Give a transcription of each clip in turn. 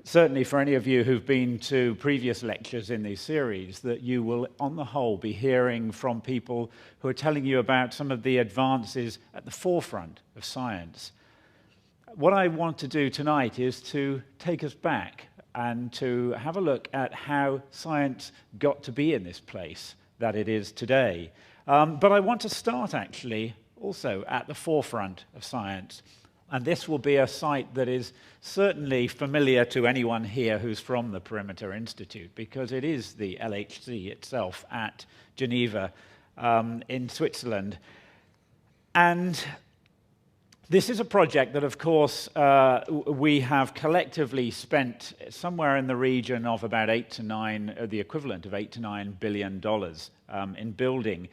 certainly for any of you who've been to previous lectures in this series, that you will, on the whole, be hearing from people who are telling you about some of the advances at the forefront of science. What I want to do tonight is to take us back and to have a look at how science got to be in this place that it is today. But I want to start, actually, also at the forefront of science. And this will be a site that is certainly familiar to anyone here who's from the Perimeter Institute, because it is the LHC itself at Geneva in Switzerland. And this is a project that, of course, we have collectively spent somewhere in the region of about the equivalent of $8 to $9 billion in building,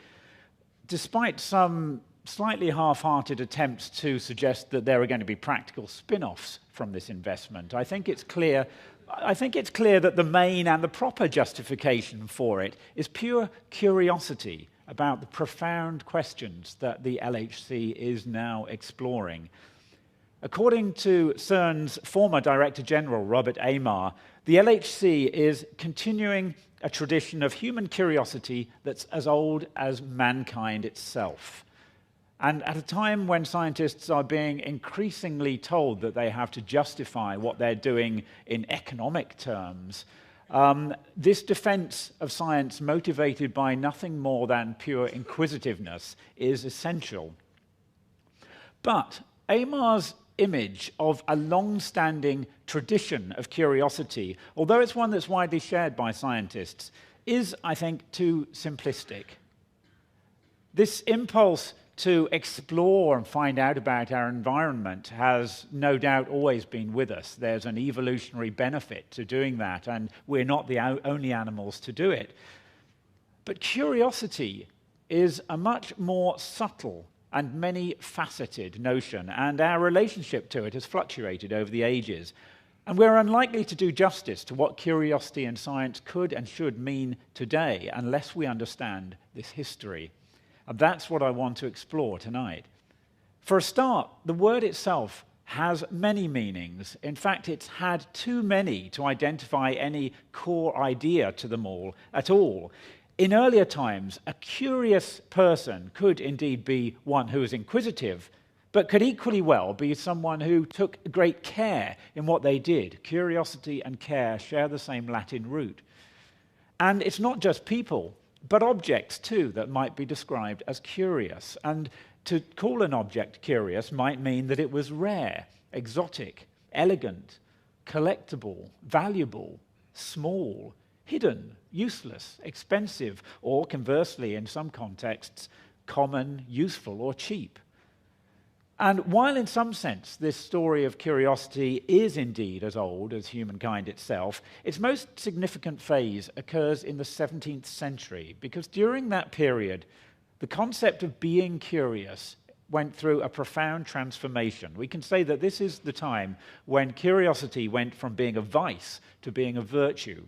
despite some slightly half-hearted attempts to suggest that there are going to be practical spin-offs from this investment. I think it's clear that the main and the proper justification for it is pure curiosity about the profound questions that the LHC is now exploring. According to CERN's former Director General, Robert Amar, the LHC is continuing a tradition of human curiosity that's as old as mankind itself. And at a time when scientists are being increasingly told that they have to justify what they're doing in economic terms, this defense of science motivated by nothing more than pure inquisitiveness is essential. But Amar's image of a long-standing tradition of curiosity, although it's one that's widely shared by scientists, is, I think, too simplistic. This impulse to explore and find out about our environment has no doubt always been with us. There's an evolutionary benefit to doing that, and we're not the only animals to do it. But curiosity is a much more subtle and many-faceted notion, and our relationship to it has fluctuated over the ages. And we're unlikely to do justice to what curiosity in science could and should mean today unless we understand this history. And that's what I want to explore tonight. For a start, the word itself has many meanings. In fact, it's had too many to identify any core idea to them all at all. In earlier times, a curious person could indeed be one who is inquisitive, but could equally well be someone who took great care in what they did. Curiosity and care share the same Latin root. And it's not just people, but objects, too, that might be described as curious. And to call an object curious might mean that it was rare, exotic, elegant, collectible, valuable, small, hidden, useless, expensive, or conversely, in some contexts, common, useful, or cheap. And while in some sense this story of curiosity is indeed as old as humankind itself, its most significant phase occurs in the 17th century, because during that period, the concept of being curious went through a profound transformation. We can say that this is the time when curiosity went from being a vice to being a virtue.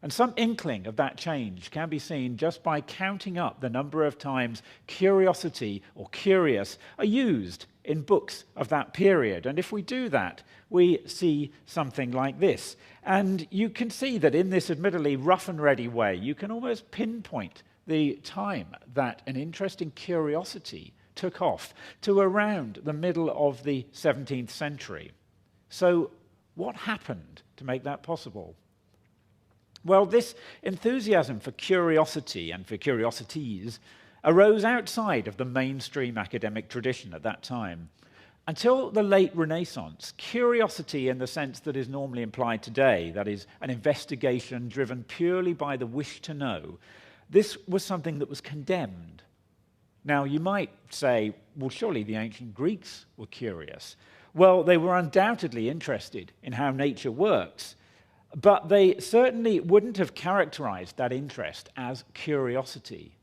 And some inkling of that change can be seen just by counting up the number of times curiosity or curious are used in books of that period. And if we do that, we see something like this. And you can see that in this admittedly rough and ready way, you can almost pinpoint the time that an interest in curiosity took off to around the middle of the 17th century. So what happened to make that possible? Well, this enthusiasm for curiosity and for curiosities arose outside of the mainstream academic tradition at that time. Until the late Renaissance, curiosity in the sense that is normally implied today, that is, an investigation driven purely by the wish to know, this was something that was condemned. Now, you might say, well, surely the ancient Greeks were curious. Well, they were undoubtedly interested in how nature works, but they certainly wouldn't have characterized that interest as curiosity.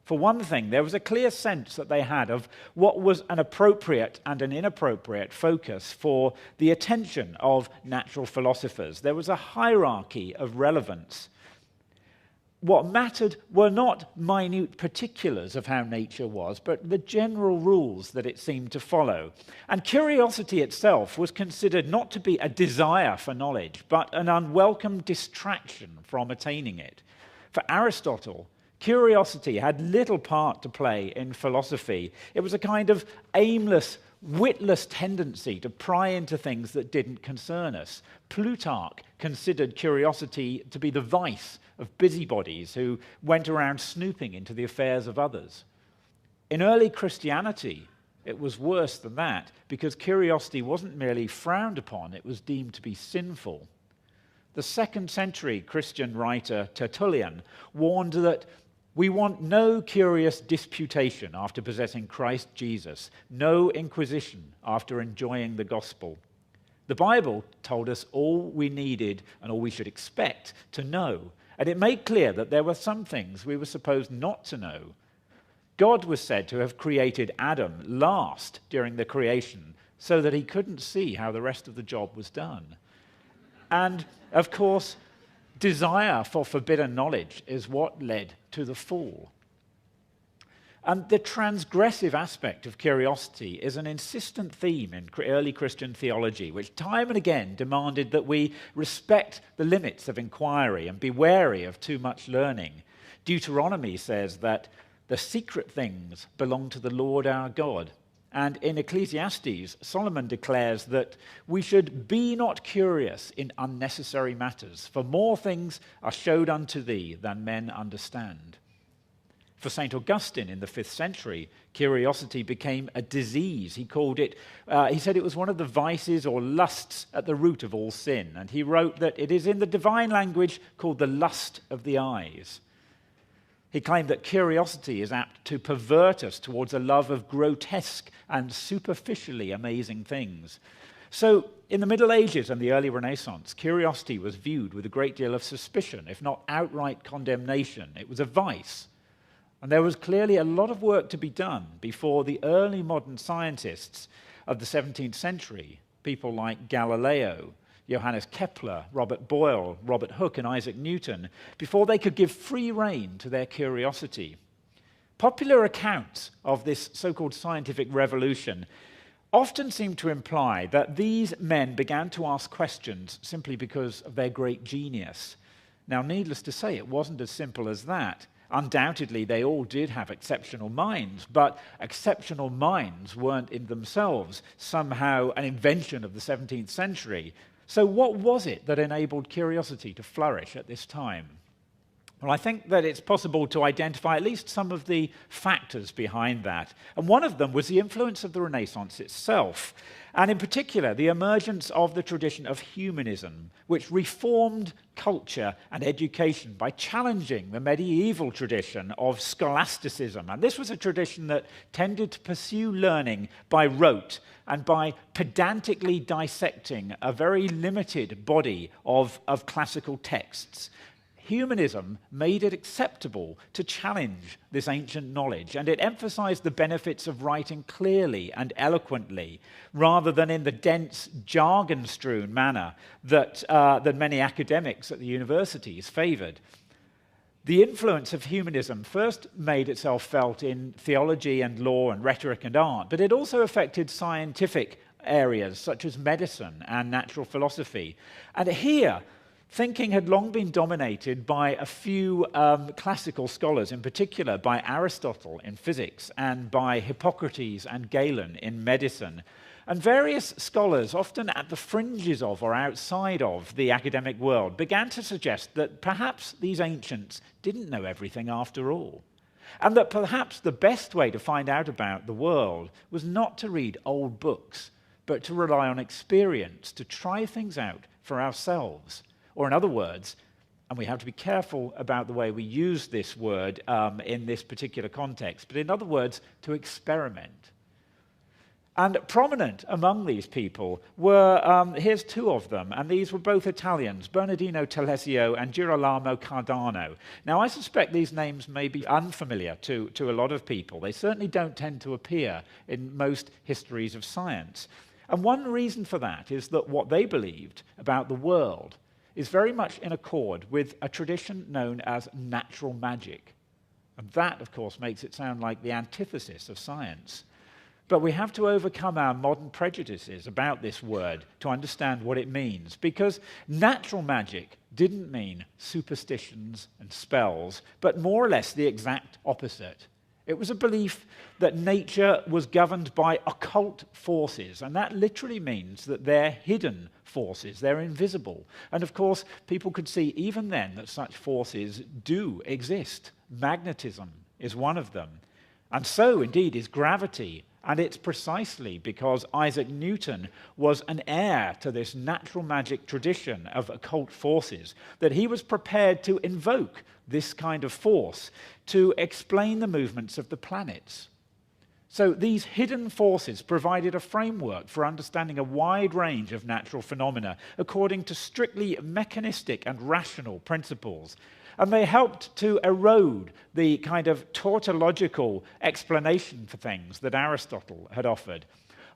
For one thing, there was a clear sense that they had of what was an appropriate and an inappropriate focus for the attention of natural philosophers. There was a hierarchy of relevance. what mattered were not minute particulars of how nature was, but the general rules that it seemed to follow. And curiosity itself was considered not to be a desire for knowledge, but an unwelcome distraction from attaining it. For Aristotle, curiosity had little part to play in philosophy. It was a kind of aimless, witless tendency to pry into things that didn't concern us. Plutarch considered curiosity to be the vice of busybodies who went around snooping into the affairs of others. In early Christianity, it was worse than that, because curiosity wasn't merely frowned upon, it was deemed to be sinful. The 2nd century Christian writer Tertullian warned that we want no curious disputation after possessing Christ Jesus, no inquisition after enjoying the gospel. The Bible told us all we needed and all we should expect to know, and it made clear that there were some things we were supposed not to know. God was said to have created Adam last during the creation so that he couldn't see how the rest of the job was done. And, of course, desire for forbidden knowledge is what led to the fall. And the transgressive aspect of curiosity is an insistent theme in early Christian theology, which time and again demanded that we respect the limits of inquiry and be wary of too much learning. Deuteronomy says that the secret things belong to the Lord our God. And in Ecclesiastes, Solomon declares that we should be not curious in unnecessary matters, for more things are showed unto thee than men understand. For St. Augustine in the 5th century, curiosity became a disease. He said it was one of the vices or lusts at the root of all sin. And he wrote that it is in the divine language called the lust of the eyes. He claimed that curiosity is apt to pervert us towards a love of grotesque and superficially amazing things. So, in the Middle Ages and the early Renaissance, curiosity was viewed with a great deal of suspicion, if not outright condemnation. It was a vice. And there was clearly a lot of work to be done before the early modern scientists of the 17th century, people like Galileo, Johannes Kepler, Robert Boyle, Robert Hooke, and Isaac Newton, before they could give free rein to their curiosity. Popular accounts of this so-called scientific revolution often seem to imply that these men began to ask questions simply because of their great genius. Now, needless to say, it wasn't as simple as that. Undoubtedly, they all did have exceptional minds, but exceptional minds weren't in themselves somehow an invention of the 17th century. So what was it that enabled curiosity to flourish at this time? Well, I think that it's possible to identify at least some of the factors behind that. And one of them was the influence of the Renaissance itself, and in particular, the emergence of the tradition of humanism, which reformed culture and education by challenging the medieval tradition of scholasticism. And this was a tradition that tended to pursue learning by rote and by pedantically dissecting a very limited body of classical texts. Humanism made it acceptable to challenge this ancient knowledge, and it emphasized the benefits of writing clearly and eloquently, rather than in the dense, jargon-strewn manner that many academics at the universities favored. The influence of humanism first made itself felt in theology and law and rhetoric and art, but it also affected scientific areas such as medicine and natural philosophy. And here, thinking had long been dominated by a few classical scholars, in particular by Aristotle in physics and by Hippocrates and Galen in medicine. And various scholars, often at the fringes of or outside of the academic world, began to suggest that perhaps these ancients didn't know everything after all. And that perhaps the best way to find out about the world was not to read old books, but to rely on experience, to try things out for ourselves. Or in other words, and we have to be careful about the way we use this word in this particular context, but in other words, to experiment. And prominent among these people were, here's two of them, and these were both Italians, Bernardino Telesio and Girolamo Cardano. Now, I suspect these names may be unfamiliar to a lot of people. They certainly don't tend to appear in most histories of science. And one reason for that is that what they believed about the world is very much in accord with a tradition known as natural magic. And that, of course, makes it sound like the antithesis of science. But we have to overcome our modern prejudices about this word to understand what it means, because natural magic didn't mean superstitions and spells, but more or less the exact opposite. It was a belief that nature was governed by occult forces, and that literally means that they're hidden forces, they're invisible. And of course, people could see even then that such forces do exist. Magnetism is one of them. And so, indeed, is gravity. And it's precisely because Isaac Newton was an heir to this natural magic tradition of occult forces that he was prepared to invoke this kind of force to explain the movements of the planets. So these hidden forces provided a framework for understanding a wide range of natural phenomena according to strictly mechanistic and rational principles. And they helped to erode the kind of tautological explanation for things that Aristotle had offered.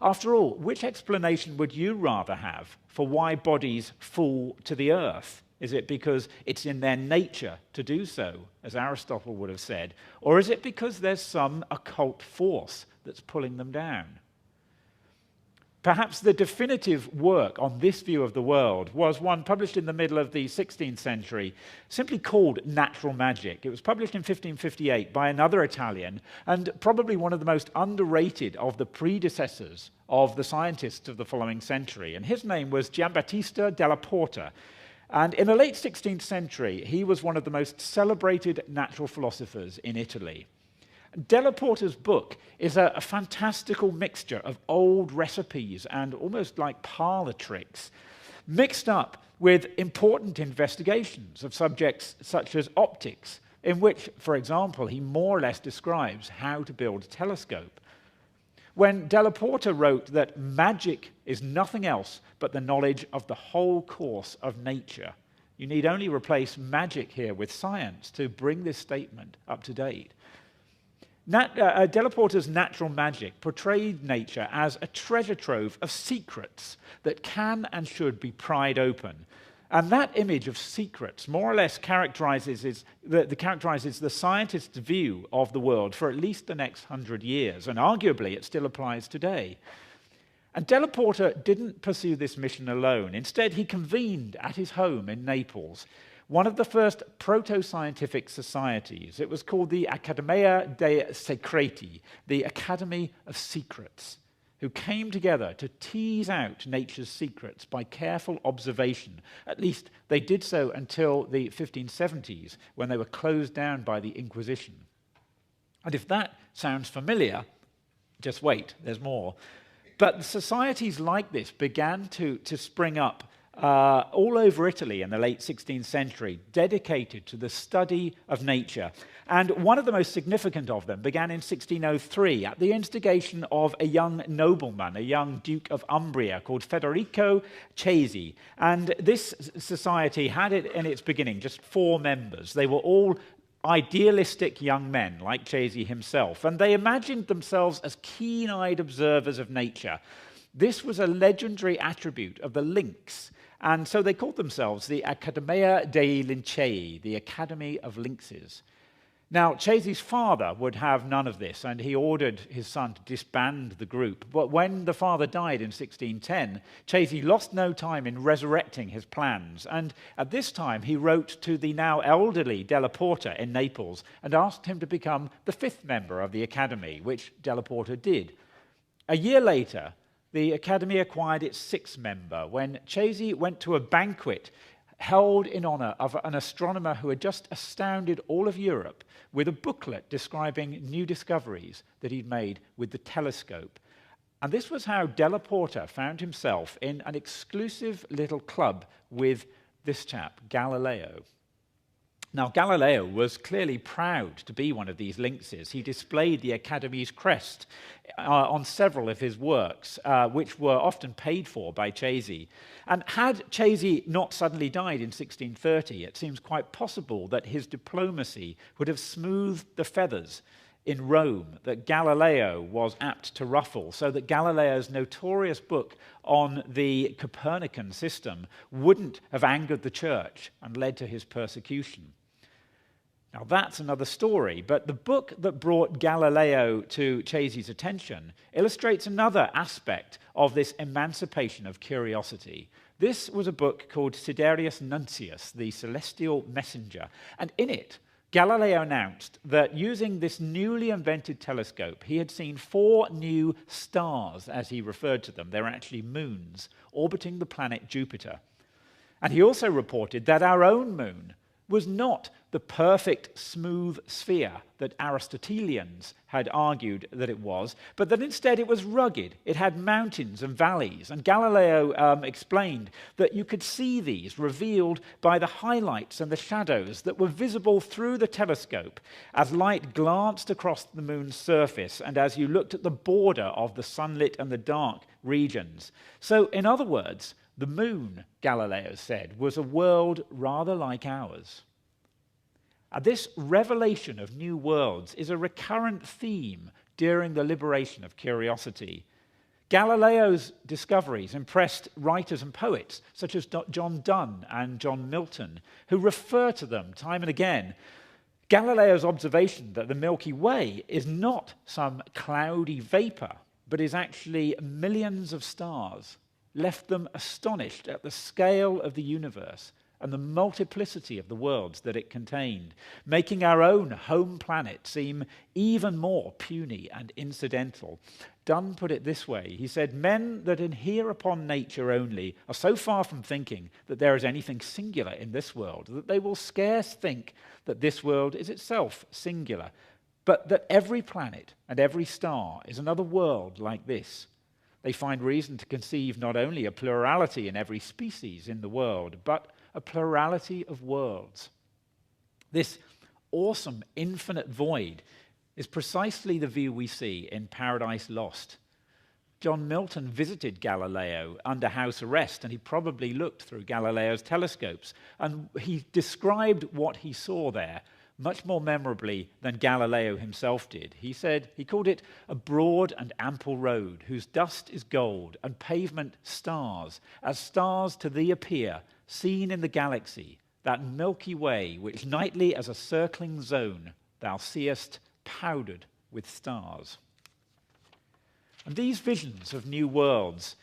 After all, which explanation would you rather have for why bodies fall to the earth? Is it because it's in their nature to do so, as Aristotle would have said? Or is it because there's some occult force that's pulling them down? Perhaps the definitive work on this view of the world was one published in the middle of the 16th century, simply called Natural Magic. It was published in 1558 by another Italian, and probably one of the most underrated of the predecessors of the scientists of the following century. And his name was Giambattista della Porta. And in the late 16th century, he was one of the most celebrated natural philosophers in Italy. Della Porta's book is a fantastical mixture of old recipes and almost like parlor tricks, mixed up with important investigations of subjects such as optics, in which, for example, he more or less describes how to build a telescope. When Della Porta wrote that magic is nothing else but the knowledge of the whole course of nature, you need only replace magic here with science to bring this statement up to date. Della Porta's natural magic portrayed nature as a treasure trove of secrets that can and should be pried open. And that image of secrets more or less characterizes the scientist's view of the world for at least the next 100 years, and arguably it still applies today. And Della Porta didn't pursue this mission alone. Instead, he convened at his home in Naples one of the first proto-scientific societies. It was called the Accademia dei Secreti, the Academy of Secrets, who came together to tease out nature's secrets by careful observation. At least they did so until the 1570s, when they were closed down by the Inquisition. And if that sounds familiar, just wait, there's more. But societies like this began to spring up all over Italy in the late 16th century, dedicated to the study of nature. And one of the most significant of them began in 1603 at the instigation of a young nobleman, a young Duke of Umbria called Federico Cesi. And this society had it in its beginning just 4 members. They were all idealistic young men, like Cesi himself, and they imagined themselves as keen-eyed observers of nature. This was a legendary attribute of the lynx, and so they called themselves the Accademia dei Lincei, the Academy of Lynxes. Now, Cesi's father would have none of this, and he ordered his son to disband the group. But when the father died in 1610, Cesi lost no time in resurrecting his plans, and at this time he wrote to the now elderly Della Porta in Naples and asked him to become the 5th member of the Academy, which Della Porta did. A year later, the Academy acquired its 6th member when Cesi went to a banquet held in honor of an astronomer who had just astounded all of Europe with a booklet describing new discoveries that he'd made with the telescope. And this was how Della Porta found himself in an exclusive little club with this chap, Galileo. Now, Galileo was clearly proud to be one of these lynxes. He displayed the Academy's crest on several of his works, which were often paid for by Cesi. And had Cesi not suddenly died in 1630, it seems quite possible that his diplomacy would have smoothed the feathers in Rome that Galileo was apt to ruffle, so that Galileo's notorious book on the Copernican system wouldn't have angered the church and led to his persecution. Now that's another story, but the book that brought Galileo to Chazy's attention illustrates another aspect of this emancipation of curiosity. This was a book called Sidereus Nuncius, the Celestial Messenger, and in it, Galileo announced that using this newly invented telescope, he had seen 4 new stars, as he referred to them. They're actually moons, orbiting the planet Jupiter. And he also reported that our own moon was not the perfect smooth sphere that Aristotelians had argued that it was, but that instead it was rugged. It had mountains and valleys. And Galileo explained that you could see these revealed by the highlights and the shadows that were visible through the telescope as light glanced across the moon's surface and as you looked at the border of the sunlit and the dark regions. So, in other words, the moon, Galileo said, was a world rather like ours. This revelation of new worlds is a recurrent theme during the liberation of curiosity. Galileo's discoveries impressed writers and poets such as John Donne and John Milton, who refer to them time and again. Galileo's observation that the Milky Way is not some cloudy vapor, but is actually millions of stars, left them astonished at the scale of the universe and the multiplicity of the worlds that it contained, making our own home planet seem even more puny and incidental. Donne put it this way. He said, "Men that inhere upon nature only are so far from thinking that there is anything singular in this world that they will scarce think that this world is itself singular, but that every planet and every star is another world like this. They find reason to conceive not only a plurality in every species in the world, but a plurality of worlds." This awesome infinite void is precisely the view we see in Paradise Lost. John Milton visited Galileo under house arrest, and he probably looked through Galileo's telescopes, and he described what he saw there much more memorably than Galileo himself did. He said, he called it a broad and ample road, whose dust is gold, and pavement stars, as stars to thee appear, seen in the galaxy, that Milky Way, which nightly as a circling zone thou seest powdered with stars. And these visions of new worlds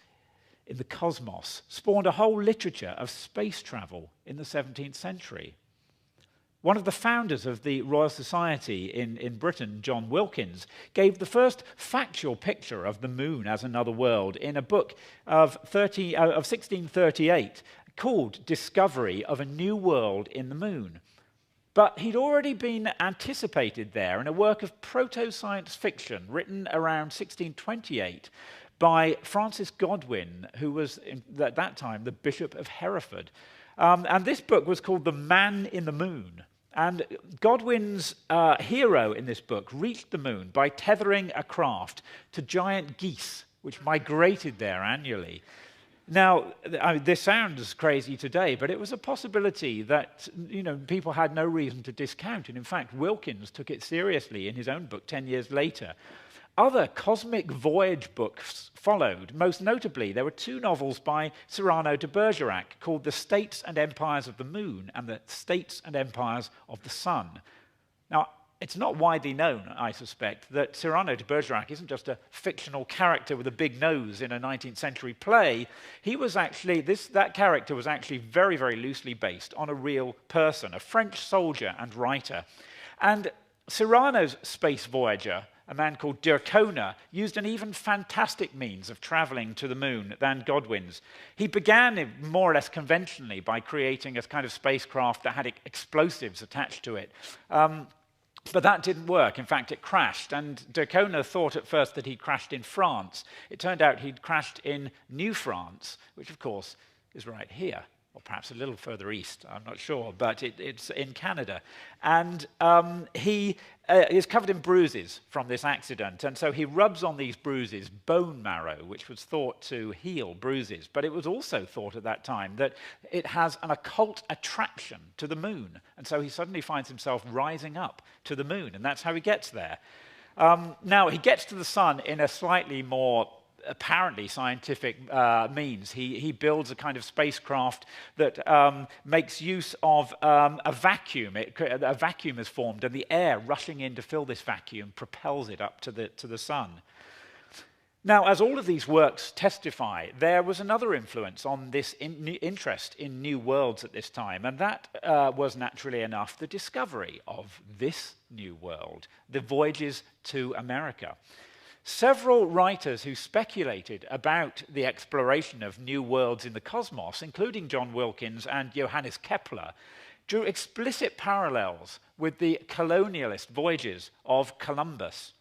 in the cosmos spawned a whole literature of space travel in the 17th century. One of the founders of the Royal Society in Britain, John Wilkins, gave the first factual picture of the moon as another world in a book of 1638 called Discovery of a New World in the Moon. But he'd already been anticipated there in a work of proto-science fiction written around 1628 by Francis Godwin, who was at that time the Bishop of Hereford. And this book was called The Man in the Moon. And Godwin's hero in this book reached the moon by tethering a craft to giant geese, which migrated there annually. Now, this sounds crazy today, but it was a possibility that people had no reason to discount. And in fact, Wilkins took it seriously in his own book 10 years later. Other cosmic voyage books followed. Most notably, there were 2 novels by Cyrano de Bergerac called The States and Empires of the Moon and The States and Empires of the Sun. Now, it's not widely known, I suspect, that Cyrano de Bergerac isn't just a fictional character with a big nose in a 19th century play. He was actually, that character was actually very, very loosely based on a real person, a French soldier and writer. And Cyrano's space voyager, a man called d'Urcona, used an even fantastic means of traveling to the moon than Godwin's. He began more or less conventionally by creating a kind of spacecraft that had explosives attached to it. But that didn't work. In fact, it crashed. And d'Urcona thought at first that he'd crashed in France. It turned out he'd crashed in New France, which, of course, is right here, or perhaps a little further east, I'm not sure, but it's in Canada. And he is covered in bruises from this accident, and so he rubs on these bruises bone marrow, which was thought to heal bruises. But it was also thought at that time that it has an occult attraction to the moon, and so he suddenly finds himself rising up to the moon, and that's how he gets there. Now, he gets to the sun in a slightly more apparently scientific means. He builds a kind of spacecraft that makes use of a vacuum. A vacuum is formed, and the air rushing in to fill this vacuum propels it up to the sun. Now, as all of these works testify, there was another influence on this interest in new worlds at this time, and that was naturally enough the discovery of this new world, the voyages to America. Several writers who speculated about the exploration of new worlds in the cosmos, including John Wilkins and Johannes Kepler, drew explicit parallels with the colonialist voyages of Columbus.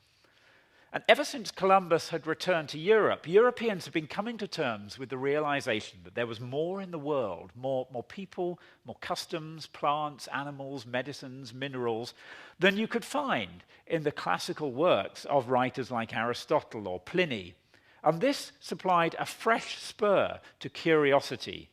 And ever since Columbus had returned to Europe, Europeans have been coming to terms with the realization that there was more in the world, more people, more customs, plants, animals, medicines, minerals, than you could find in the classical works of writers like Aristotle or Pliny. And this supplied a fresh spur to curiosity,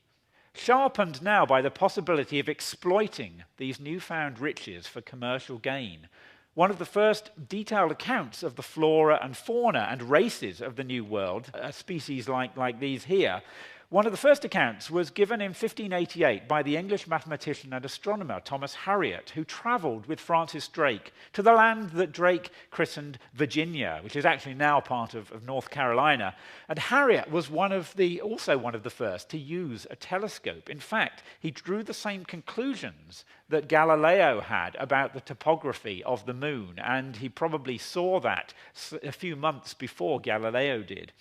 sharpened now by the possibility of exploiting these newfound riches for commercial gain. One of the first detailed accounts of the flora and fauna and races of the New World, a species like these here, one of the first accounts was given in 1588 by the English mathematician and astronomer Thomas Harriot, who travelled with Francis Drake to the land that Drake christened Virginia, which is actually now part of North Carolina. And Harriot was also one of the first to use a telescope. In fact, he drew the same conclusions that Galileo had about the topography of the moon, and he probably saw that a few months before Galileo did.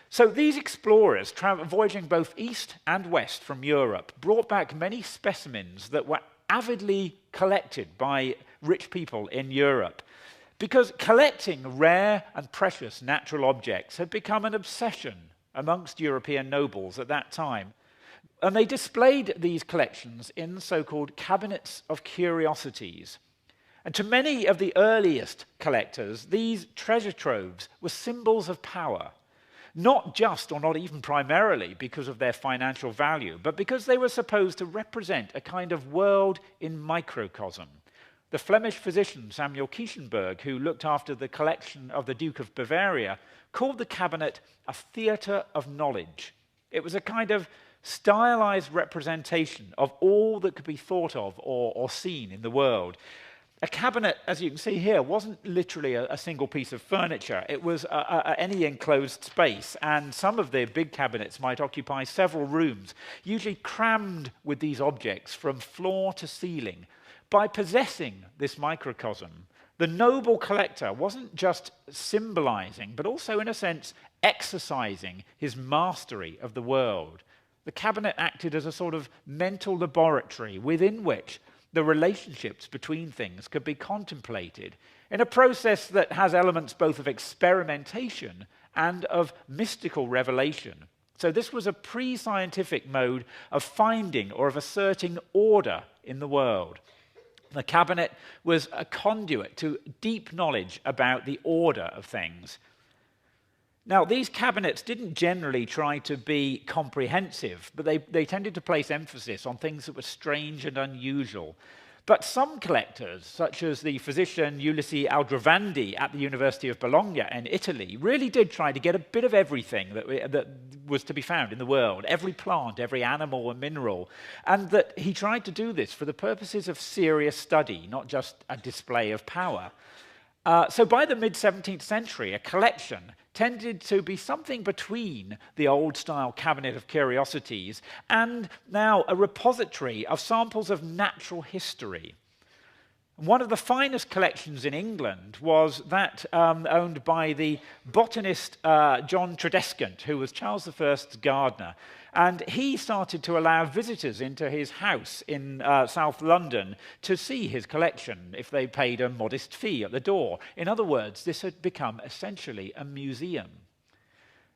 So these explorers, voyaging both east and west from Europe, brought back many specimens that were avidly collected by rich people in Europe, because collecting rare and precious natural objects had become an obsession amongst European nobles at that time. And they displayed these collections in so-called cabinets of curiosities. And to many of the earliest collectors, these treasure troves were symbols of power. Not just, or not even primarily, because of their financial value, but because they were supposed to represent a kind of world in microcosm. The Flemish physician Samuel Kieshenberg, who looked after the collection of the Duke of Bavaria, called the cabinet a theatre of knowledge. It was a kind of stylized representation of all that could be thought of or seen in the world. A cabinet, as you can see here, wasn't literally a single piece of furniture. It was any enclosed space, and some of the big cabinets might occupy several rooms, usually crammed with these objects from floor to ceiling. By possessing this microcosm, the noble collector wasn't just symbolizing, but also, in a sense, exercising his mastery of the world. The cabinet acted as a sort of mental laboratory within which the relationships between things could be contemplated in a process that has elements both of experimentation and of mystical revelation. So this was a pre-scientific mode of finding or of asserting order in the world. The cabinet was a conduit to deep knowledge about the order of things. Now, these cabinets didn't generally try to be comprehensive, but they tended to place emphasis on things that were strange and unusual. But some collectors, such as the physician Ulysses Aldrovandi at the University of Bologna in Italy, really did try to get a bit of everything that was to be found in the world, every plant, every animal and mineral, and that he tried to do this for the purposes of serious study, not just a display of power. So by the mid-17th century, a collection tended to be something between the old-style cabinet of curiosities and now a repository of samples of natural history. One of the finest collections in England was that owned by the botanist John Tredescant, who was Charles I's gardener. And he started to allow visitors into his house in South London to see his collection if they paid a modest fee at the door. In other words, this had become essentially a museum.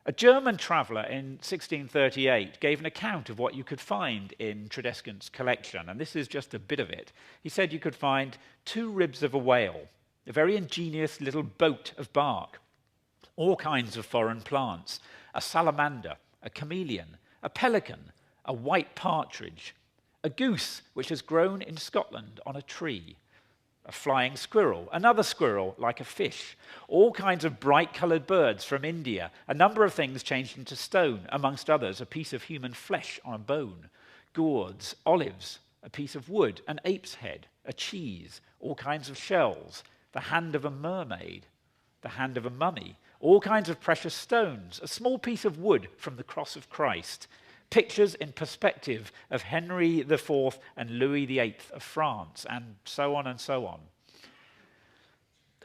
A German traveller in 1638 gave an account of what you could find in Tredescant's collection, and this is just a bit of it. He said you could find 2 ribs of a whale, a very ingenious little boat of bark, all kinds of foreign plants, a salamander, a chameleon, a pelican, a white partridge, a goose which has grown in Scotland on a tree, a flying squirrel, another squirrel like a fish, all kinds of bright-coloured birds from India, a number of things changed into stone, amongst others a piece of human flesh on a bone, gourds, olives, a piece of wood, an ape's head, a cheese, all kinds of shells, the hand of a mermaid, the hand of a mummy, all kinds of precious stones, a small piece of wood from the cross of Christ, pictures in perspective of Henry IV and Louis VIII of France, and so on and so on.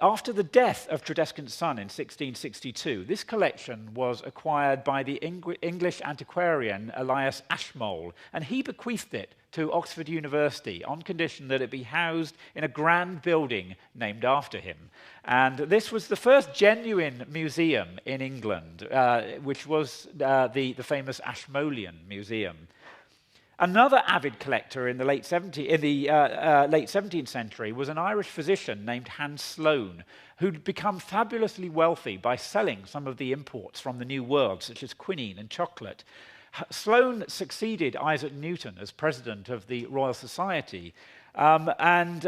After the death of Tredescan's son in 1662, this collection was acquired by the English antiquarian Elias Ashmole, and he bequeathed it to Oxford University on condition that it be housed in a grand building named after him. And this was the first genuine museum in England, which was the famous Ashmolean Museum. Another avid collector in the late 17th century was an Irish physician named Hans Sloane, who'd become fabulously wealthy by selling some of the imports from the New World, such as quinine and chocolate. Sloane succeeded Isaac Newton as president of the Royal Society, and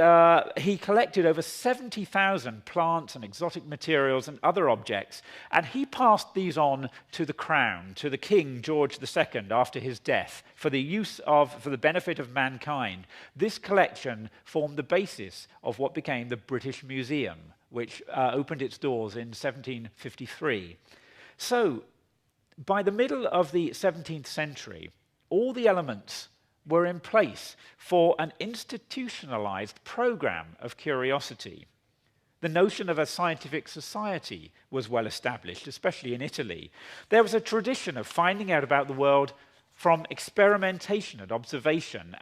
he collected over 70,000 plants and exotic materials and other objects, and he passed these on to the crown, to the King George II after his death, for the benefit of mankind. This collection formed the basis of what became the British Museum, which opened its doors in 1753. So, by the middle of the 17th century, all the elements were in place for an institutionalized program of curiosity. The notion of a scientific society was well established, especially in Italy. There was a tradition of finding out about the world from experimentation and observation,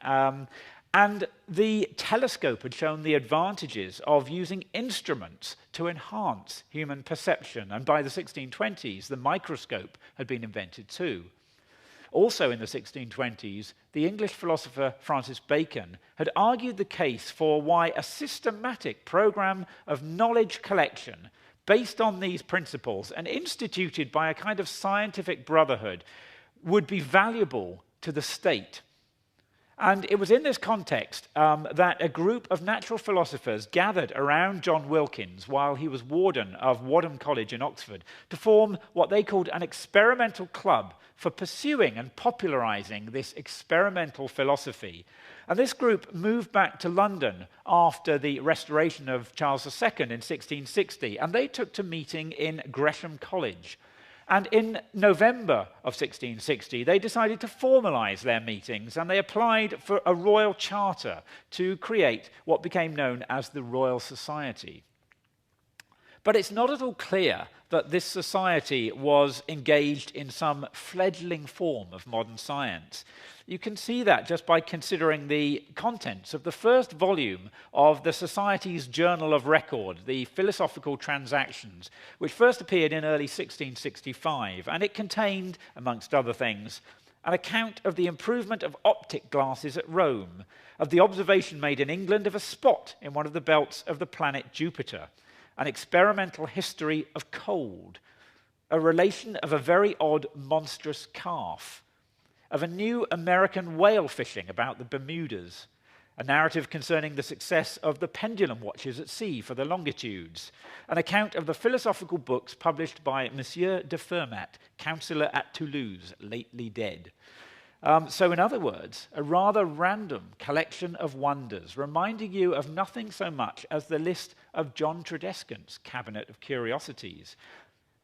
and the telescope had shown the advantages of using instruments to enhance human perception, and by the 1620s, the microscope had been invented too. Also in the 1620s, the English philosopher Francis Bacon had argued the case for why a systematic program of knowledge collection based on these principles and instituted by a kind of scientific brotherhood would be valuable to the state. And it was in this context that a group of natural philosophers gathered around John Wilkins while he was warden of Wadham College in Oxford to form what they called an experimental club for pursuing and popularizing this experimental philosophy. And this group moved back to London after the restoration of Charles II in 1660, and they took to meeting in Gresham College. And in November of 1660, they decided to formalize their meetings, and they applied for a royal charter to create what became known as the Royal Society. But it's not at all clear that this society was engaged in some fledgling form of modern science. You can see that just by considering the contents of the first volume of the Society's Journal of Record, the Philosophical Transactions, which first appeared in early 1665, and it contained, amongst other things, an account of the improvement of optic glasses at Rome, of the observation made in England of a spot in one of the belts of the planet Jupiter, an experimental history of cold, a relation of a very odd monstrous calf, of a new American whale fishing about the Bermudas, a narrative concerning the success of the pendulum watches at sea for the longitudes, an account of the philosophical books published by Monsieur de Fermat, councillor at Toulouse, lately dead. So in other words, a rather random collection of wonders, reminding you of nothing so much as the list of John Tredescan's Cabinet of Curiosities.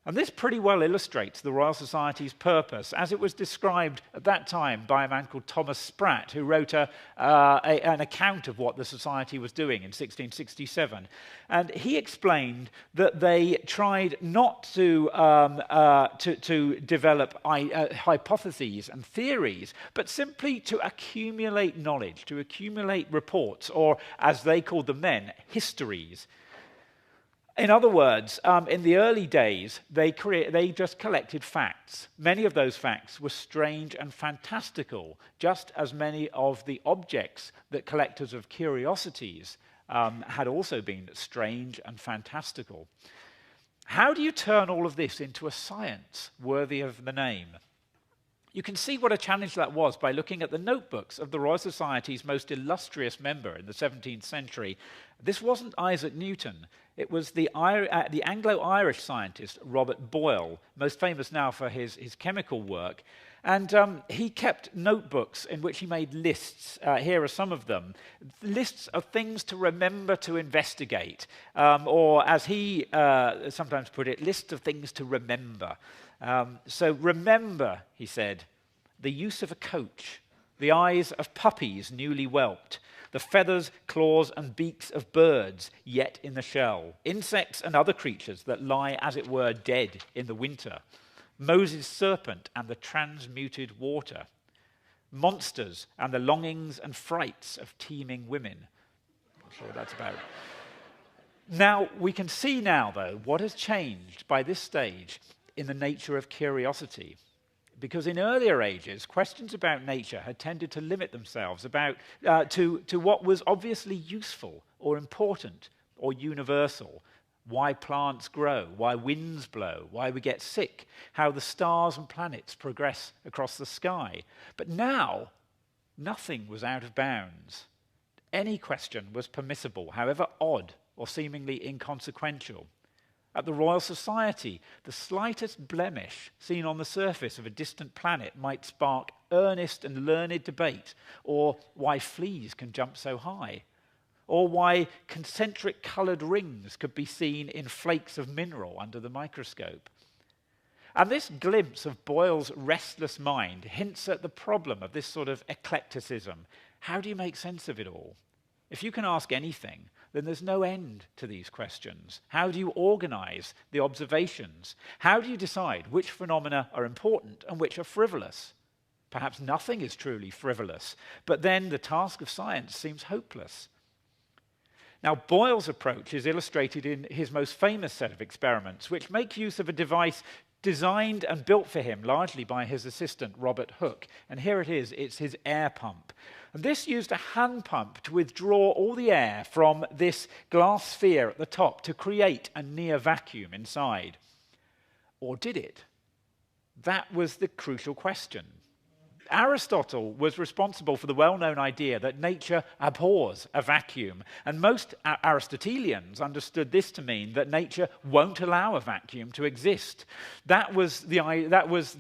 And this pretty well illustrates the Royal Society's purpose, as it was described at that time by a man called Thomas Spratt, who wrote an account of what the Society was doing in 1667. And he explained that they tried not to develop hypotheses and theories, but simply to accumulate knowledge, to accumulate reports, or as they called them then, histories. In other words, in the early days, they just collected facts. Many of those facts were strange and fantastical, just as many of the objects that collectors of curiosities had also been strange and fantastical. How do you turn all of this into a science worthy of the name? You can see what a challenge that was by looking at the notebooks of the Royal Society's most illustrious member in the 17th century. This wasn't Isaac Newton. It was the Anglo-Irish scientist Robert Boyle, most famous now for his chemical work. And he kept notebooks in which he made lists. Here are some of them. Lists of things to remember to investigate. Or as he sometimes put it, lists of things to remember. So remember, he said, the use of a coach, the eyes of puppies newly whelped, the feathers, claws, and beaks of birds yet in the shell, insects and other creatures that lie, as it were, dead in the winter, Moses' serpent and the transmuted water, monsters and the longings and frights of teeming women. I'm not sure what that's about. Now, we can see now, though, what has changed by this stage in the nature of curiosity. Because in earlier ages, questions about nature had tended to limit themselves to what was obviously useful or important or universal. Why plants grow, why winds blow, why we get sick, how the stars and planets progress across the sky. But now, nothing was out of bounds. Any question was permissible, however odd or seemingly inconsequential. At the Royal Society, the slightest blemish seen on the surface of a distant planet might spark earnest and learned debate, or why fleas can jump so high, or why concentric coloured rings could be seen in flakes of mineral under the microscope. And this glimpse of Boyle's restless mind hints at the problem of this sort of eclecticism. How do you make sense of it all? If you can ask anything, then there's no end to these questions. How do you organize the observations? How do you decide which phenomena are important and which are frivolous? Perhaps nothing is truly frivolous, but then the task of science seems hopeless. Now, Boyle's approach is illustrated in his most famous set of experiments, which make use of a device designed and built for him largely by his assistant, Robert Hooke. And here it is, it's his air pump. And this used a hand pump to withdraw all the air from this glass sphere at the top to create a near vacuum inside. Or did it? That was the crucial question. Aristotle was responsible for the well-known idea that nature abhors a vacuum, and most Aristotelians understood this to mean that nature won't allow a vacuum to exist. That was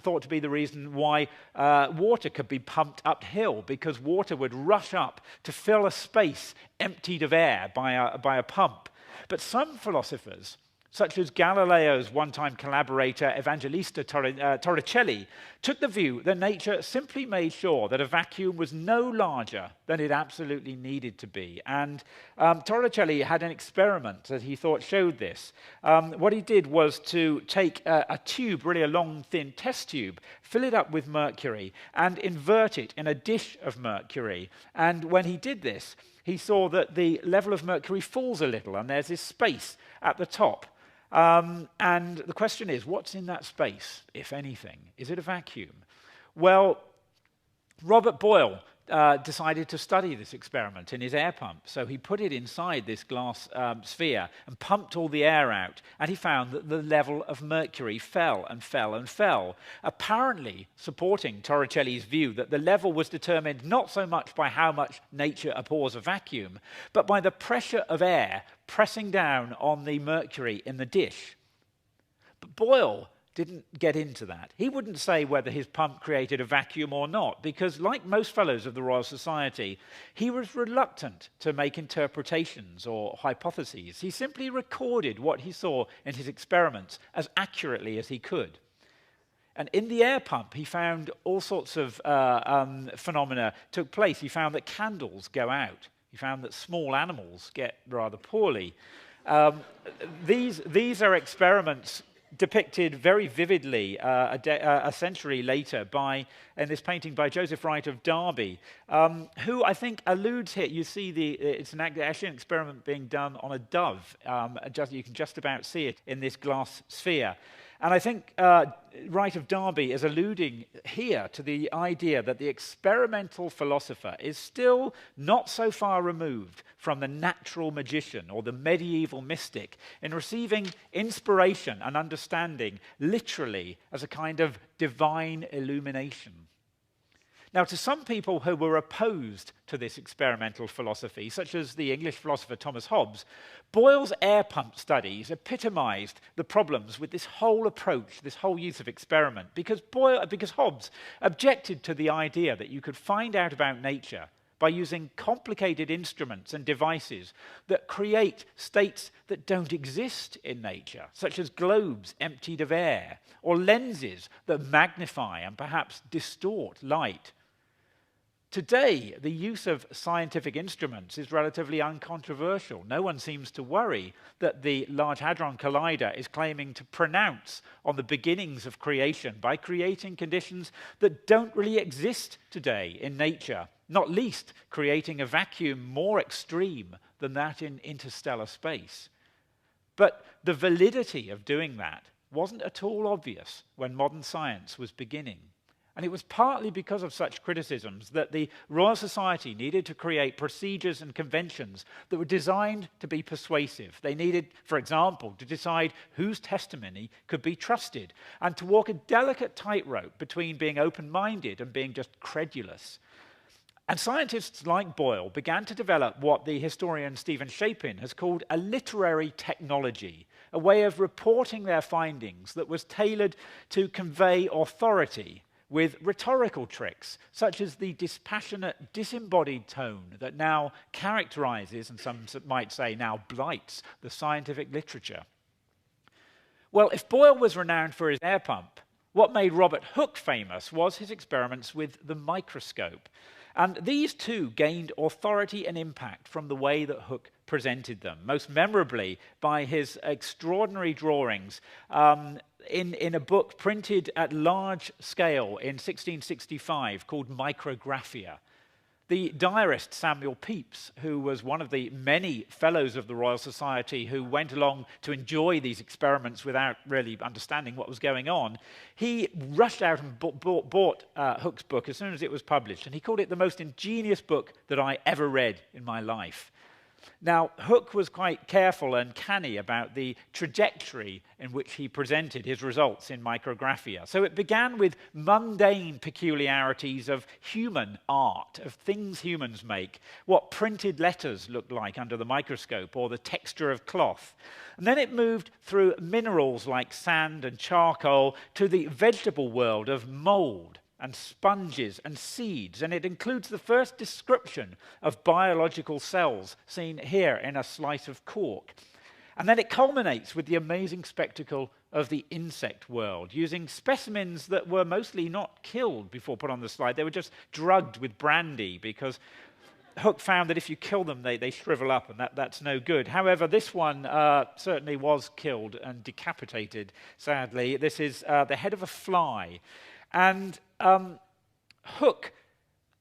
thought to be the reason why water could be pumped uphill, because water would rush up to fill a space emptied of air by a pump. But some philosophers, such as Galileo's one-time collaborator Evangelista Torricelli, took the view that nature simply made sure that a vacuum was no larger than it absolutely needed to be. And Torricelli had an experiment that he thought showed this. What he did was to take a tube, really a long, thin test tube, fill it up with mercury, and invert it in a dish of mercury. And when he did this, he saw that the level of mercury falls a little, and there's this space at the top. And the question is, what's in that space, if anything? Is it a vacuum? Well, Robert Boyle decided to study this experiment in his air pump. So he put it inside this glass sphere and pumped all the air out, and he found that the level of mercury fell and fell and fell, apparently supporting Torricelli's view that the level was determined not so much by how much nature abhors a vacuum, but by the pressure of air pressing down on the mercury in the dish. But Boyle didn't get into that. He wouldn't say whether his pump created a vacuum or not, because like most fellows of the Royal Society, he was reluctant to make interpretations or hypotheses. He simply recorded what he saw in his experiments as accurately as he could. And in the air pump, he found all sorts of phenomena took place. He found that candles go out. He found that small animals get rather poorly. These are experiments depicted very vividly a century later in this painting by Joseph Wright of Derby, who I think alludes here. You see it's actually an experiment being done on a dove. You can just about see it in this glass sphere. And I think Wright of Derby is alluding here to the idea that the experimental philosopher is still not so far removed from the natural magician or the medieval mystic in receiving inspiration and understanding literally as a kind of divine illumination. Now, to some people who were opposed to this experimental philosophy, such as the English philosopher Thomas Hobbes, Boyle's air pump studies epitomized the problems with this whole approach, this whole use of experiment, because Hobbes objected to the idea that you could find out about nature by using complicated instruments and devices that create states that don't exist in nature, such as globes emptied of air, or lenses that magnify and perhaps distort light. Today, the use of scientific instruments is relatively uncontroversial. No one seems to worry that the Large Hadron Collider is claiming to pronounce on the beginnings of creation by creating conditions that don't really exist today in nature, not least creating a vacuum more extreme than that in interstellar space. But the validity of doing that wasn't at all obvious when modern science was beginning. And it was partly because of such criticisms that the Royal Society needed to create procedures and conventions that were designed to be persuasive. They needed, for example, to decide whose testimony could be trusted and to walk a delicate tightrope between being open-minded and being just credulous. And scientists like Boyle began to develop what the historian Stephen Shapin has called a literary technology, a way of reporting their findings that was tailored to convey authority with rhetorical tricks, such as the dispassionate, disembodied tone that now characterizes, and some might say now blights, the scientific literature. Well, if Boyle was renowned for his air pump, what made Robert Hooke famous was his experiments with the microscope. And these two gained authority and impact from the way that Hooke presented them, most memorably by his extraordinary drawings in a book printed at large scale in 1665 called Micrographia. The diarist Samuel Pepys, who was one of the many fellows of the Royal Society who went along to enjoy these experiments without really understanding what was going on, he rushed out and bought Hooke's book as soon as it was published, and he called it the most ingenious book that I ever read in my life. Now, Hooke was quite careful and canny about the trajectory in which he presented his results in Micrographia. So it began with mundane peculiarities of human art, of things humans make, what printed letters looked like under the microscope, or the texture of cloth. And then it moved through minerals like sand and charcoal to the vegetable world of mold and sponges and seeds, and it includes the first description of biological cells seen here in a slice of cork. And then it culminates with the amazing spectacle of the insect world, using specimens that were mostly not killed before put on the slide. They were just drugged with brandy because Hooke found that if you kill them, they shrivel up, and that's no good. However, this one certainly was killed and decapitated, sadly. This is the head of a fly. And Hooke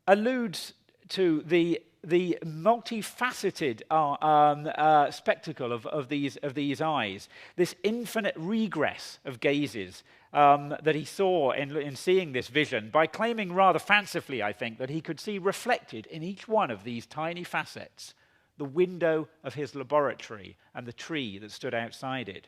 alludes to the multifaceted spectacle of these eyes, this infinite regress of gazes that he saw in seeing this vision, by claiming rather fancifully, I think, that he could see reflected in each one of these tiny facets the window of his laboratory and the tree that stood outside it.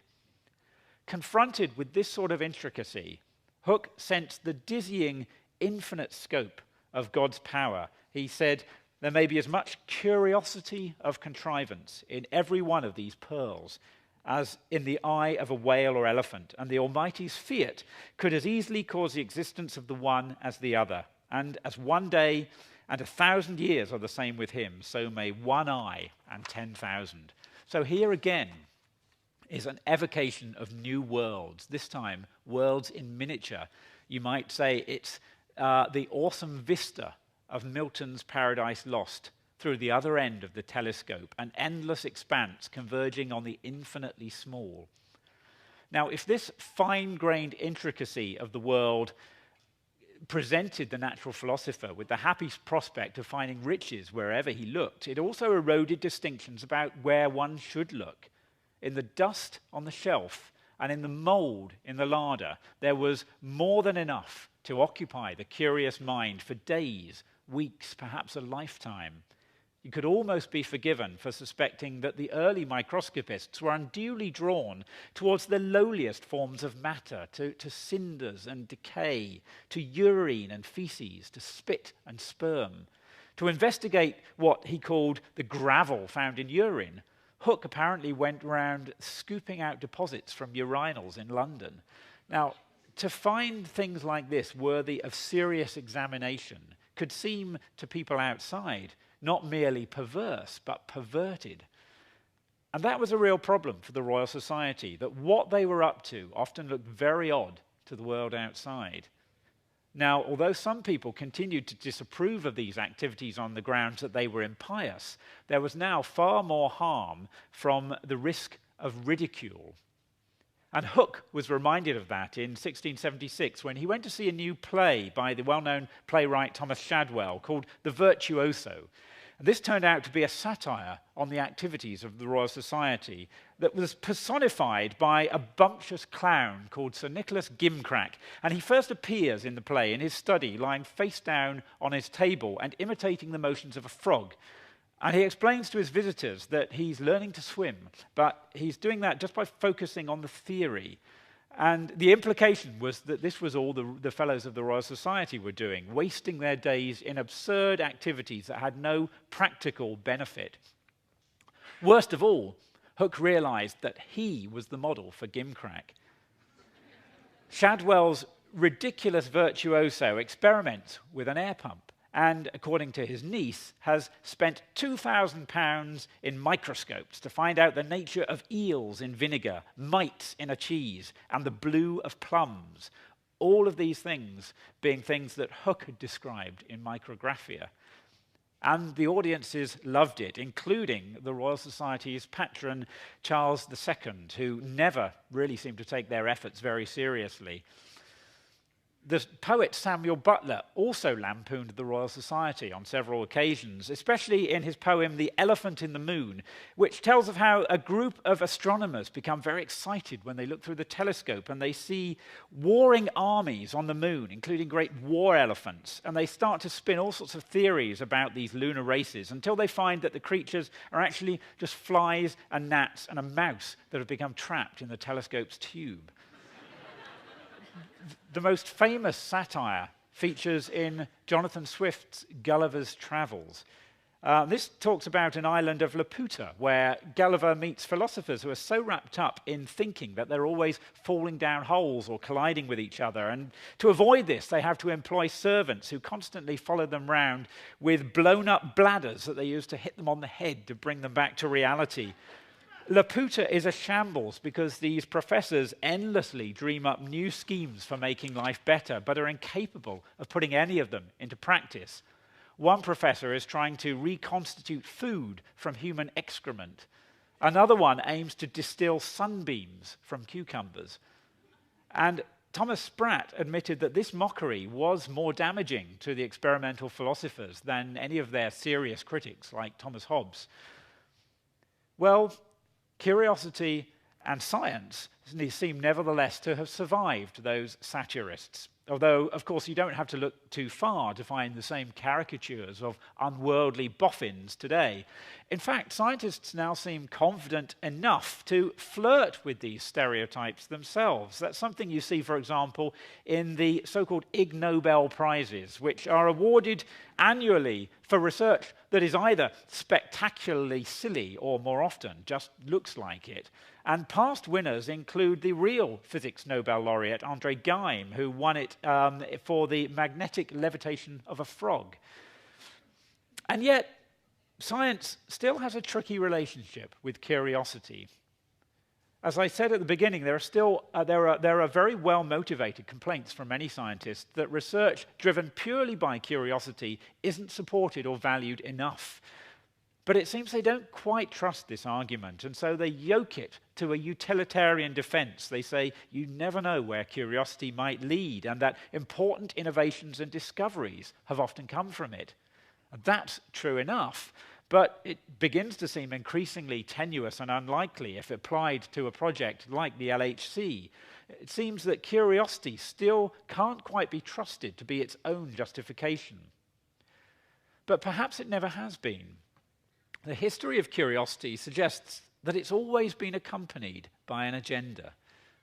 Confronted with this sort of intricacy, Hooke sensed the dizzying, infinite scope of God's power. He said, there may be as much curiosity of contrivance in every one of these pearls as in the eye of a whale or elephant, and the Almighty's fiat could as easily cause the existence of the one as the other. And as one day and 1,000 years are the same with him, so may one eye and 10,000. So here again is an evocation of new worlds, this time worlds in miniature. You might say it's the awesome vista of Milton's Paradise Lost through the other end of the telescope, an endless expanse converging on the infinitely small. Now, if this fine-grained intricacy of the world presented the natural philosopher with the happy prospect of finding riches wherever he looked, it also eroded distinctions about where one should look. In the dust on the shelf and in the mould in the larder, there was more than enough to occupy the curious mind for days, weeks, perhaps a lifetime. You could almost be forgiven for suspecting that the early microscopists were unduly drawn towards the lowliest forms of matter, to cinders and decay, to urine and feces, to spit and sperm. To investigate what he called the gravel found in urine, Hooke apparently went round scooping out deposits from urinals in London. Now, to find things like this worthy of serious examination could seem to people outside not merely perverse, but perverted. And that was a real problem for the Royal Society, that what they were up to often looked very odd to the world outside. Now, although some people continued to disapprove of these activities on the grounds that they were impious, there was now far more harm from the risk of ridicule. And Hooke was reminded of that in 1676 when he went to see a new play by the well-known playwright Thomas Shadwell called The Virtuoso. And this turned out to be a satire on the activities of the Royal Society that was personified by a bumptious clown called Sir Nicholas Gimcrack. And he first appears in the play in his study, lying face down on his table and imitating the motions of a frog. And he explains to his visitors that he's learning to swim, but he's doing that just by focusing on the theory. And the implication was that this was all the fellows of the Royal Society were doing, wasting their days in absurd activities that had no practical benefit. Worst of all, Hooke realized that he was the model for Gimcrack. Shadwell's ridiculous virtuoso experiments with an air pump, and, according to his niece, has spent £2,000 in microscopes to find out the nature of eels in vinegar, mites in a cheese, and the blue of plums. All of these things being things that Hooke had described in Micrographia. And the audiences loved it, including the Royal Society's patron, Charles II, who never really seemed to take their efforts very seriously. The poet Samuel Butler also lampooned the Royal Society on several occasions, especially in his poem The Elephant in the Moon, which tells of how a group of astronomers become very excited when they look through the telescope and they see warring armies on the moon, including great war elephants, and they start to spin all sorts of theories about these lunar races until they find that the creatures are actually just flies and gnats and a mouse that have become trapped in the telescope's tube. The most famous satire features in Jonathan Swift's Gulliver's Travels. This talks about an island of Laputa, where Gulliver meets philosophers who are so wrapped up in thinking that they're always falling down holes or colliding with each other. And to avoid this, they have to employ servants who constantly follow them round with blown-up bladders that they use to hit them on the head to bring them back to reality. Laputa is a shambles because these professors endlessly dream up new schemes for making life better, but are incapable of putting any of them into practice. One professor is trying to reconstitute food from human excrement. Another one aims to distill sunbeams from cucumbers. And Thomas Spratt admitted that this mockery was more damaging to the experimental philosophers than any of their serious critics, like Thomas Hobbes. Well, curiosity and science seem nevertheless to have survived those satirists. Although, of course, you don't have to look too far to find the same caricatures of unworldly boffins today. In fact, scientists now seem confident enough to flirt with these stereotypes themselves. That's something you see, for example, in the so-called Ig Nobel Prizes, which are awarded annually for research that is either spectacularly silly or, more often, just looks like it. And past winners include the real physics Nobel laureate Andre Geim, who won it for the magnetic levitation of a frog. And yet, science still has a tricky relationship with curiosity. As I said at the beginning, there are very well-motivated complaints from many scientists that research driven purely by curiosity isn't supported or valued enough. But it seems they don't quite trust this argument, and so they yoke it to a utilitarian defense. They say you never know where curiosity might lead, and that important innovations and discoveries have often come from it. And that's true enough, But it begins to seem increasingly tenuous and unlikely if applied to a project like the LHC. It seems that curiosity still can't quite be trusted to be its own justification. But perhaps it never has been. The history of curiosity suggests that it's always been accompanied by an agenda.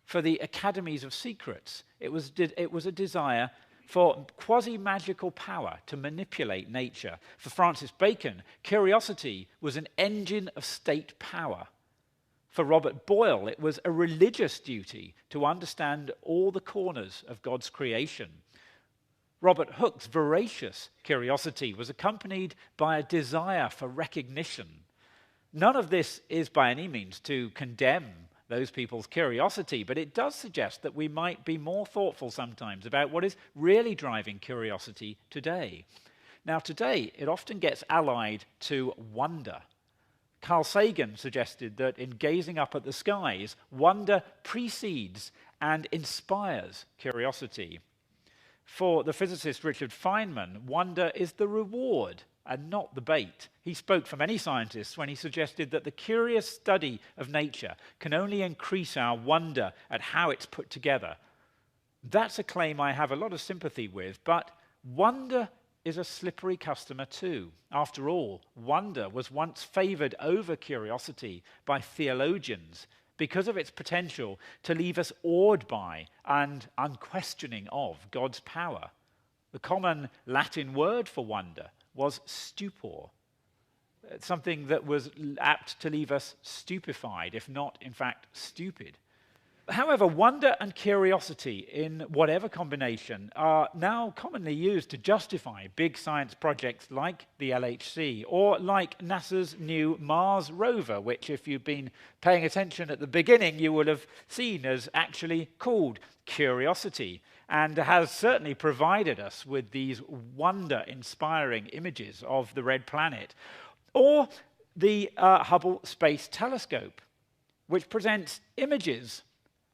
For the academies of secrets, it was a desire for quasi-magical power to manipulate nature. For Francis Bacon, curiosity was an engine of state power. For Robert Boyle, it was a religious duty to understand all the corners of God's creation. Robert Hooke's voracious curiosity was accompanied by a desire for recognition. None of this is by any means to condemn those people's curiosity, but it does suggest that we might be more thoughtful sometimes about what is really driving curiosity today. Now, today, it often gets allied to wonder. Carl Sagan suggested that in gazing up at the skies, wonder precedes and inspires curiosity. For the physicist Richard Feynman, wonder is the reward and not the bait. He spoke for many scientists when he suggested that the curious study of nature can only increase our wonder at how it's put together. That's a claim I have a lot of sympathy with, but wonder is a slippery customer too. After all, wonder was once favored over curiosity by theologians because of its potential to leave us awed by and unquestioning of God's power. The common Latin word for wonder was stupor, something that was apt to leave us stupefied, if not, in fact, stupid. However, wonder and curiosity, in whatever combination, are now commonly used to justify big science projects like the LHC or like NASA's new Mars rover, which, if you've been paying attention at the beginning, you will have seen as actually called Curiosity, and has certainly provided us with these wonder-inspiring images of the red planet. Or the Hubble Space Telescope, which presents images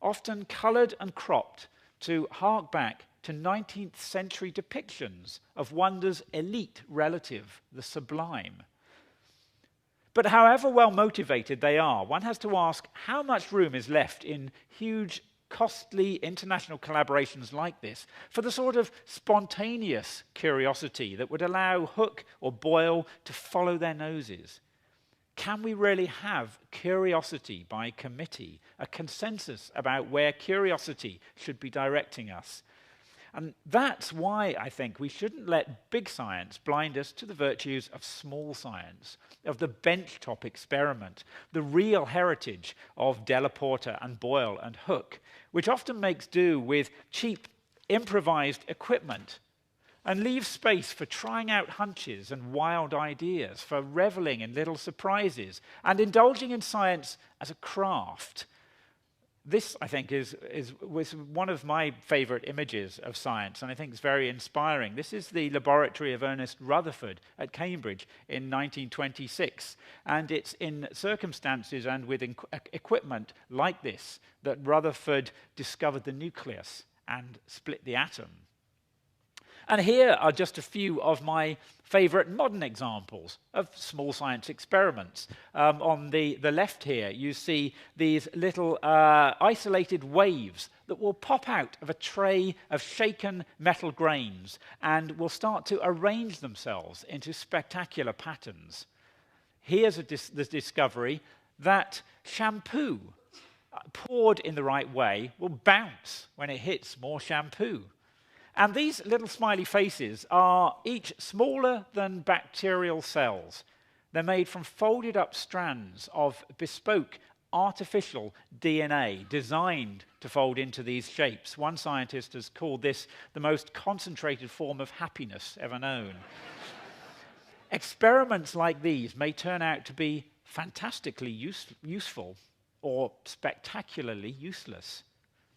often coloured and cropped to hark back to 19th century depictions of wonder's elite relative, the sublime. But however well motivated they are, one has to ask how much room is left in huge, costly international collaborations like this for the sort of spontaneous curiosity that would allow Hooke or Boyle to follow their noses. Can we really have curiosity by committee, a consensus about where curiosity should be directing us? And that's why I think we shouldn't let big science blind us to the virtues of small science, of the benchtop experiment, the real heritage of Della Porta and Boyle and Hooke, which often makes do with cheap, improvised equipment and leaves space for trying out hunches and wild ideas, for reveling in little surprises, and indulging in science as a craft. This, I think, was one of my favorite images of science, and I think it's very inspiring. This is the laboratory of Ernest Rutherford at Cambridge in 1926, and it's in circumstances and with equipment like this that Rutherford discovered the nucleus and split the atom. And here are just a few of my favorite modern examples of small science experiments. On the left here, you see these little isolated waves that will pop out of a tray of shaken metal grains and will start to arrange themselves into spectacular patterns. Here's the discovery that shampoo poured in the right way will bounce when it hits more shampoo. And these little smiley faces are each smaller than bacterial cells. They're made from folded up strands of bespoke artificial DNA designed to fold into these shapes. One scientist has called this the most concentrated form of happiness ever known. Experiments like these may turn out to be fantastically useful or spectacularly useless.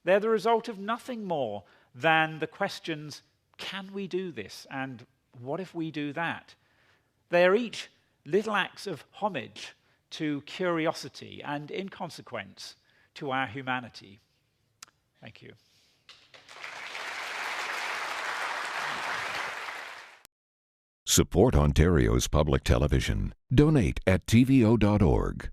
They're the result of nothing more than the questions, can we do this? And what if we do that? They are each little acts of homage to curiosity and, in consequence, to our humanity. Thank you. Support Ontario's public television. Donate at tvo.org.